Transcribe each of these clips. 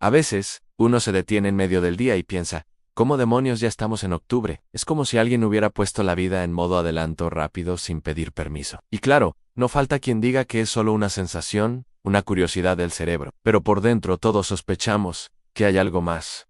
A veces, uno se detiene en medio del día y piensa, ¿cómo demonios ya estamos en octubre? Es como si alguien hubiera puesto la vida en modo adelanto rápido sin pedir permiso. Y claro, no falta quien diga que es solo una sensación, una curiosidad del cerebro, pero por dentro todos sospechamos que hay algo más.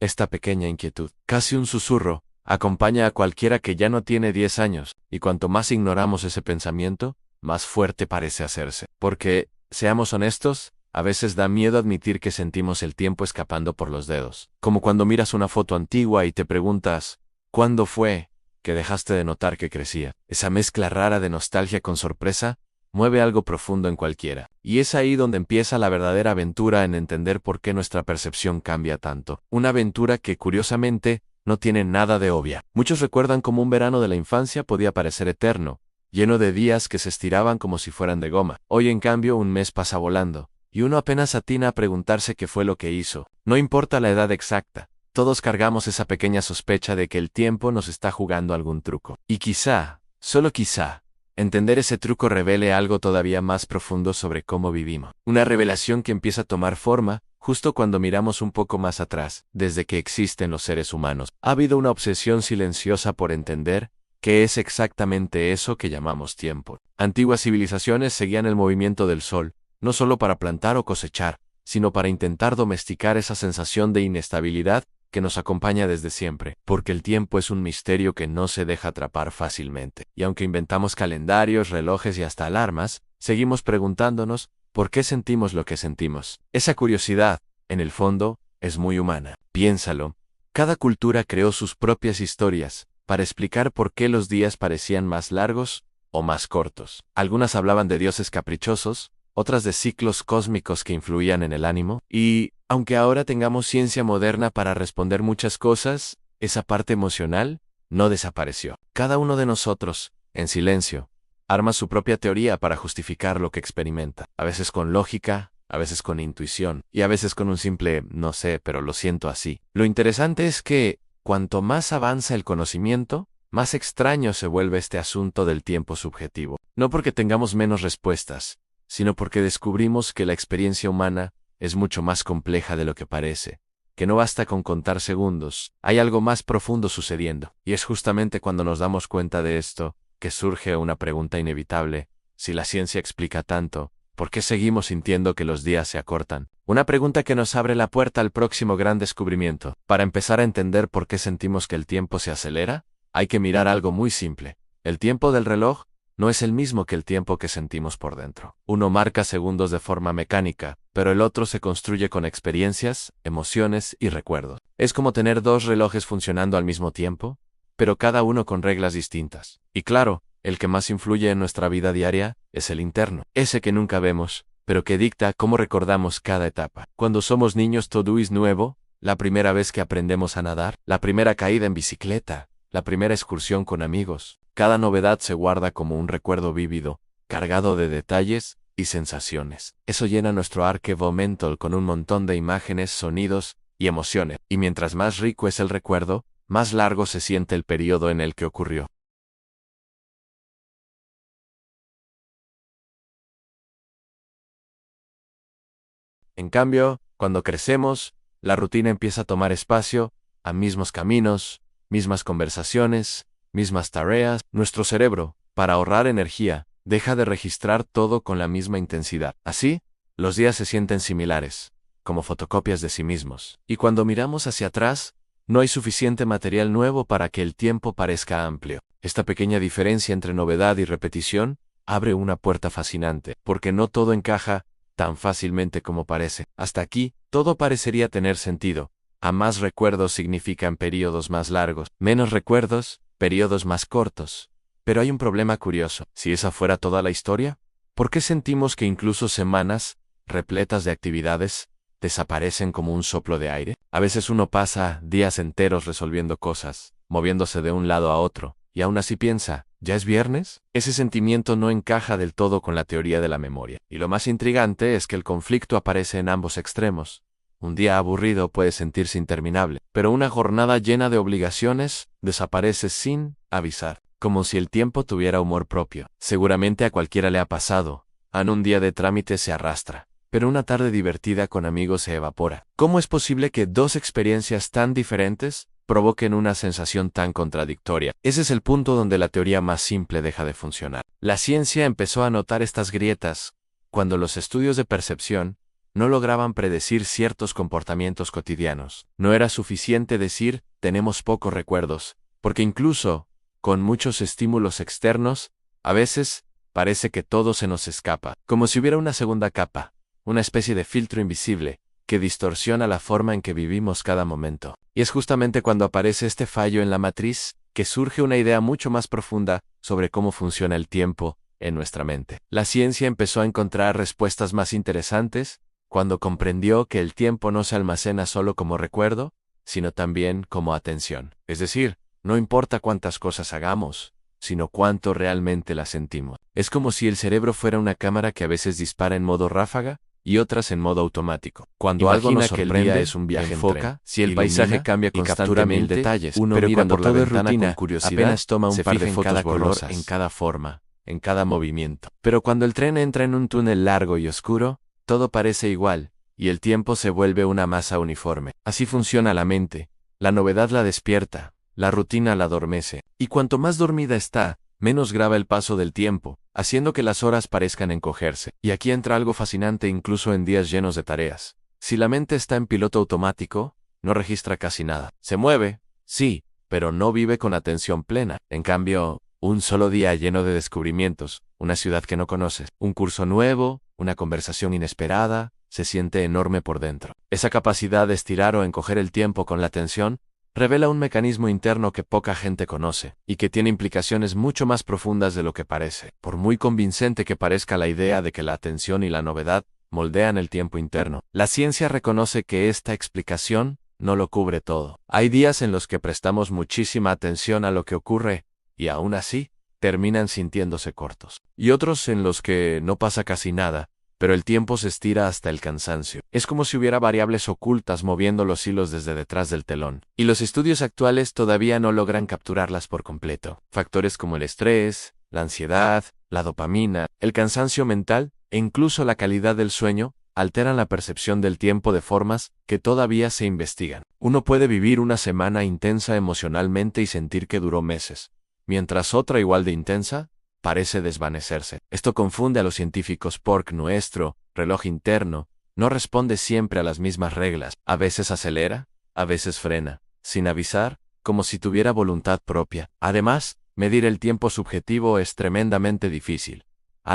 Esta pequeña inquietud, casi un susurro, acompaña a cualquiera que ya no tiene 10 años, y cuanto más ignoramos ese pensamiento, más fuerte parece hacerse. Porque, seamos honestos, a veces da miedo admitir que sentimos el tiempo escapando por los dedos. Como cuando miras una foto antigua y te preguntas, ¿cuándo fue que dejaste de notar que crecía? Esa mezcla rara de nostalgia con sorpresa mueve algo profundo en cualquiera. Y es ahí donde empieza la verdadera aventura en entender por qué nuestra percepción cambia tanto. Una aventura que, curiosamente, no tiene nada de obvia. Muchos recuerdan cómo un verano de la infancia podía parecer eterno, lleno de días que se estiraban como si fueran de goma. Hoy, en cambio, un mes pasa volando, y uno apenas atina a preguntarse qué fue lo que hizo. No importa la edad exacta, todos cargamos esa pequeña sospecha de que el tiempo nos está jugando algún truco. Y quizá, solo quizá, entender ese truco revele algo todavía más profundo sobre cómo vivimos. Una revelación que empieza a tomar forma justo cuando miramos un poco más atrás. Desde que existen los seres humanos, ha habido una obsesión silenciosa por entender qué es exactamente eso que llamamos tiempo. Antiguas civilizaciones seguían el movimiento del sol, no solo para plantar o cosechar, sino para intentar domesticar esa sensación de inestabilidad que nos acompaña desde siempre, porque el tiempo es un misterio que no se deja atrapar fácilmente. Y aunque inventamos calendarios, relojes y hasta alarmas, seguimos preguntándonos por qué sentimos lo que sentimos. Esa curiosidad, en el fondo, es muy humana. Piénsalo. Cada cultura creó sus propias historias para explicar por qué los días parecían más largos o más cortos. Algunas hablaban de dioses caprichosos, otras de ciclos cósmicos que influían en el ánimo, y, aunque ahora tengamos ciencia moderna para responder muchas cosas, esa parte emocional no desapareció. Cada uno de nosotros, en silencio, arma su propia teoría para justificar lo que experimenta, a veces con lógica, a veces con intuición, y a veces con un simple no sé, pero lo siento así. Lo interesante es que, cuanto más avanza el conocimiento, más extraño se vuelve este asunto del tiempo subjetivo. No porque tengamos menos respuestas, sino porque descubrimos que la experiencia humana es mucho más compleja de lo que parece, que no basta con contar segundos, hay algo más profundo sucediendo. Y es justamente cuando nos damos cuenta de esto, que surge una pregunta inevitable: si la ciencia explica tanto, ¿por qué seguimos sintiendo que los días se acortan? Una pregunta que nos abre la puerta al próximo gran descubrimiento. Para empezar a entender por qué sentimos que el tiempo se acelera, hay que mirar algo muy simple. El tiempo del reloj no es el mismo que el tiempo que sentimos por dentro. Uno marca segundos de forma mecánica, pero el otro se construye con experiencias, emociones y recuerdos. Es como tener dos relojes funcionando al mismo tiempo, pero cada uno con reglas distintas. Y claro, el que más influye en nuestra vida diaria es el interno, ese que nunca vemos, pero que dicta cómo recordamos cada etapa. Cuando somos niños todo es nuevo, la primera vez que aprendemos a nadar, la primera caída en bicicleta, la primera excursión con amigos. Cada novedad se guarda como un recuerdo vívido, cargado de detalles y sensaciones. Eso llena nuestro archivo mental con un montón de imágenes, sonidos y emociones. Y mientras más rico es el recuerdo, más largo se siente el periodo en el que ocurrió. En cambio, cuando crecemos, la rutina empieza a tomar espacio, a mismos caminos, mismas conversaciones, mismas tareas. Nuestro cerebro, para ahorrar energía, deja de registrar todo con la misma intensidad. Así, los días se sienten similares, como fotocopias de sí mismos. Y cuando miramos hacia atrás, no hay suficiente material nuevo para que el tiempo parezca amplio. Esta pequeña diferencia entre novedad y repetición abre una puerta fascinante, porque no todo encaja tan fácilmente como parece. Hasta aquí, todo parecería tener sentido. A más recuerdos significan periodos más largos, menos recuerdos, periodos más cortos. Pero hay un problema curioso. Si esa fuera toda la historia, ¿por qué sentimos que incluso semanas, repletas de actividades, desaparecen como un soplo de aire? A veces uno pasa días enteros resolviendo cosas, moviéndose de un lado a otro, y aún así piensa, ¿ya es viernes? Ese sentimiento no encaja del todo con la teoría de la memoria. Y lo más intrigante es que el conflicto aparece en ambos extremos. Un día aburrido puede sentirse interminable, pero una jornada llena de obligaciones desaparece sin avisar, como si el tiempo tuviera humor propio. Seguramente a cualquiera le ha pasado. En un día de trámite se arrastra, pero una tarde divertida con amigos se evapora. ¿Cómo es posible que dos experiencias tan diferentes provoquen una sensación tan contradictoria? Ese es el punto donde la teoría más simple deja de funcionar. La ciencia empezó a notar estas grietas cuando los estudios de percepción no lograban predecir ciertos comportamientos cotidianos. No era suficiente decir tenemos pocos recuerdos, porque incluso con muchos estímulos externos, a veces parece que todo se nos escapa, como si hubiera una segunda capa, una especie de filtro invisible que distorsiona la forma en que vivimos cada momento. Y es justamente cuando aparece este fallo en la matriz que surge una idea mucho más profunda sobre cómo funciona el tiempo en nuestra mente. La ciencia empezó a encontrar respuestas más interesantes cuando comprendió que el tiempo no se almacena solo como recuerdo, sino también como atención. Es decir, no importa cuántas cosas hagamos, sino cuánto realmente las sentimos. Es como si el cerebro fuera una cámara que a veces dispara en modo ráfaga y otras en modo automático. Cuando algo nos sorprende, es un viaje enfoca, si el paisaje cambia constantemente, detalles, uno pero mira por la ventana con curiosidad, apenas toma un par de fotos borrosas, en cada forma, en cada movimiento. Pero cuando el tren entra en un túnel largo y oscuro, todo parece igual, y el tiempo se vuelve una masa uniforme. Así funciona la mente. La novedad la despierta, la rutina la adormece, y cuanto más dormida está, menos graba el paso del tiempo, haciendo que las horas parezcan encogerse. Y aquí entra algo fascinante incluso en días llenos de tareas. Si la mente está en piloto automático, no registra casi nada. Se mueve, sí, pero no vive con atención plena. En cambio, un solo día lleno de descubrimientos, una ciudad que no conoces, un curso nuevo, una conversación inesperada, se siente enorme por dentro. Esa capacidad de estirar o encoger el tiempo con la atención revela un mecanismo interno que poca gente conoce y que tiene implicaciones mucho más profundas de lo que parece. Por muy convincente que parezca la idea de que la atención y la novedad moldean el tiempo interno, la ciencia reconoce que esta explicación no lo cubre todo. Hay días en los que prestamos muchísima atención a lo que ocurre y aún así terminan sintiéndose cortos. Y otros en los que no pasa casi nada, pero el tiempo se estira hasta el cansancio. Es como si hubiera variables ocultas moviendo los hilos desde detrás del telón. Y los estudios actuales todavía no logran capturarlas por completo. Factores como el estrés, la ansiedad, la dopamina, el cansancio mental e incluso la calidad del sueño alteran la percepción del tiempo de formas que todavía se investigan. Uno puede vivir una semana intensa emocionalmente y sentir que duró meses, mientras otra igual de intensa parece desvanecerse. Esto confunde a los científicos porque nuestro reloj interno no responde siempre a las mismas reglas. A veces acelera, a veces frena, sin avisar, como si tuviera voluntad propia. Además, medir el tiempo subjetivo es tremendamente difícil.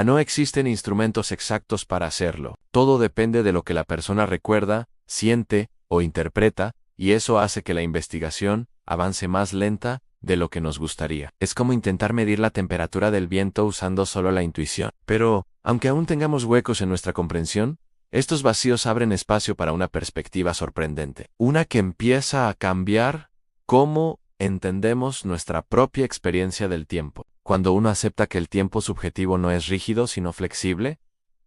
No existen instrumentos exactos para hacerlo. Todo depende de lo que la persona recuerda, siente o interpreta, y eso hace que la investigación avance más lenta de lo que nos gustaría. Es como intentar medir la temperatura del viento usando solo la intuición. Pero, aunque aún tengamos huecos en nuestra comprensión, estos vacíos abren espacio para una perspectiva sorprendente. Una que empieza a cambiar cómo entendemos nuestra propia experiencia del tiempo. Cuando uno acepta que el tiempo subjetivo no es rígido sino flexible,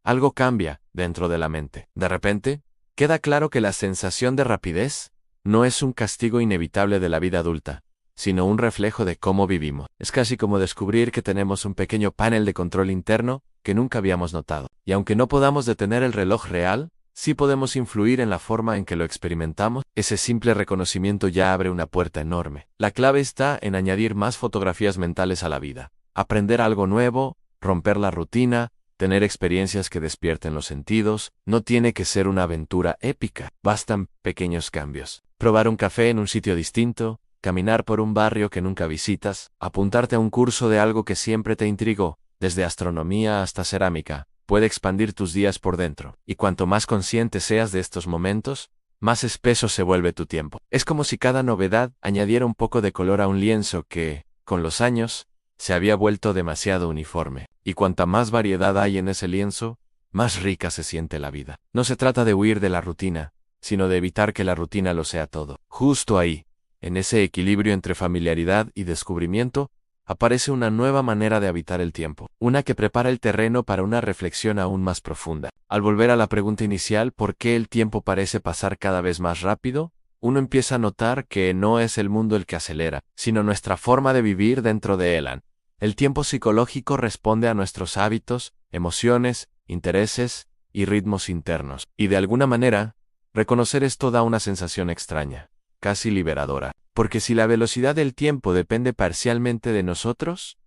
algo cambia dentro de la mente. De repente, queda claro que la sensación de rapidez no es un castigo inevitable de la vida adulta, sino un reflejo de cómo vivimos. Es casi como descubrir que tenemos un pequeño panel de control interno que nunca habíamos notado. Y aunque no podamos detener el reloj real, sí podemos influir en la forma en que lo experimentamos. Ese simple reconocimiento ya abre una puerta enorme. La clave está en añadir más fotografías mentales a la vida. Aprender algo nuevo, romper la rutina, tener experiencias que despierten los sentidos. No tiene que ser una aventura épica. Bastan pequeños cambios. Probar un café en un sitio distinto, caminar por un barrio que nunca visitas, apuntarte a un curso de algo que siempre te intrigó, desde astronomía hasta cerámica, puede expandir tus días por dentro. Y cuanto más consciente seas de estos momentos, más espeso se vuelve tu tiempo. Es como si cada novedad añadiera un poco de color a un lienzo que, con los años, se había vuelto demasiado uniforme. Y cuanta más variedad hay en ese lienzo, más rica se siente la vida. No se trata de huir de la rutina, sino de evitar que la rutina lo sea todo. Justo ahí, en ese equilibrio entre familiaridad y descubrimiento, aparece una nueva manera de habitar el tiempo, una que prepara el terreno para una reflexión aún más profunda. Al volver a la pregunta inicial, ¿por qué el tiempo parece pasar cada vez más rápido?, uno empieza a notar que no es el mundo el que acelera, sino nuestra forma de vivir dentro de él. El tiempo psicológico responde a nuestros hábitos, emociones, intereses y ritmos internos. Y de alguna manera, reconocer esto da una sensación extraña, casi liberadora. Porque si la velocidad del tiempo depende parcialmente de nosotros,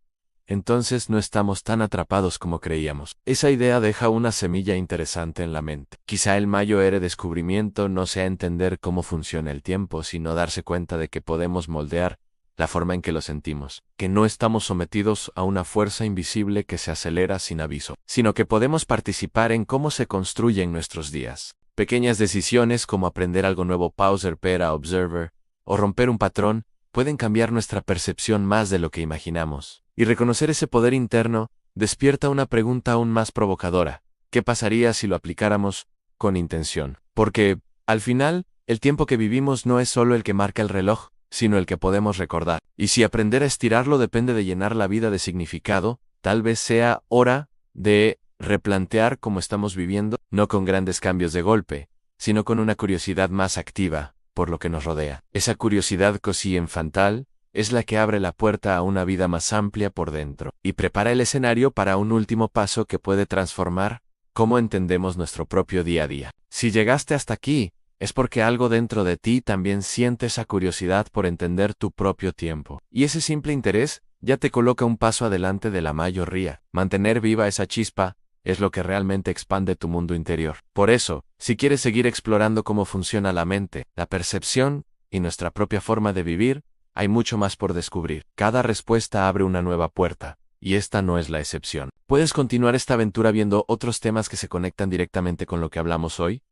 entonces no estamos tan atrapados como creíamos. Esa idea deja una semilla interesante en la mente. Quizá el mayor descubrimiento no sea entender cómo funciona el tiempo, sino darse cuenta de que podemos moldear la forma en que lo sentimos, que no estamos sometidos a una fuerza invisible que se acelera sin aviso, sino que podemos participar en cómo se construyen nuestros días. Pequeñas decisiones como aprender algo nuevo pauser para observer o romper un patrón pueden cambiar nuestra percepción más de lo que imaginamos. Y reconocer ese poder interno despierta una pregunta aún más provocadora. ¿Qué pasaría si lo aplicáramos con intención? Porque, al final, el tiempo que vivimos no es solo el que marca el reloj, sino el que podemos recordar. Y si aprender a estirarlo depende de llenar la vida de significado, tal vez sea hora de replantear cómo estamos viviendo, no con grandes cambios de golpe, sino con una curiosidad más activa por lo que nos rodea. Esa curiosidad casi infantil es la que abre la puerta a una vida más amplia por dentro y prepara el escenario para un último paso que puede transformar cómo entendemos nuestro propio día a día. Si llegaste hasta aquí, es porque algo dentro de ti también siente esa curiosidad por entender tu propio tiempo. Y ese simple interés ya te coloca un paso adelante de la mayoría. Mantener viva esa chispa es lo que realmente expande tu mundo interior. Por eso, si quieres seguir explorando cómo funciona la mente, la percepción y nuestra propia forma de vivir, hay mucho más por descubrir. Cada respuesta abre una nueva puerta, y esta no es la excepción. Puedes continuar esta aventura viendo otros temas que se conectan directamente con lo que hablamos hoy,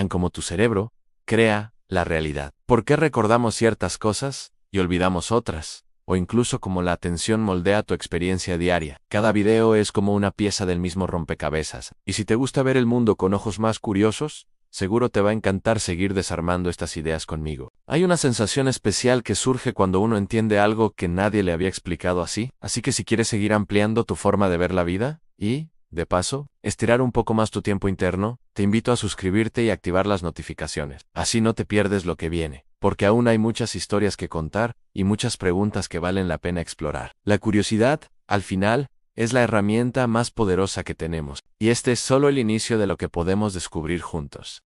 como tu cerebro crea la realidad. ¿Por qué recordamos ciertas cosas y olvidamos otras? O incluso cómo la atención moldea tu experiencia diaria. Cada video es como una pieza del mismo rompecabezas, y si te gusta ver el mundo con ojos más curiosos, seguro te va a encantar seguir desarmando estas ideas conmigo. Hay una sensación especial que surge cuando uno entiende algo que nadie le había explicado así que si quieres seguir ampliando tu forma de ver la vida, y, de paso, estirar un poco más tu tiempo interno, te invito a suscribirte y activar las notificaciones. Así no te pierdes lo que viene, porque aún hay muchas historias que contar y muchas preguntas que valen la pena explorar. La curiosidad, al final, es la herramienta más poderosa que tenemos, y este es solo el inicio de lo que podemos descubrir juntos.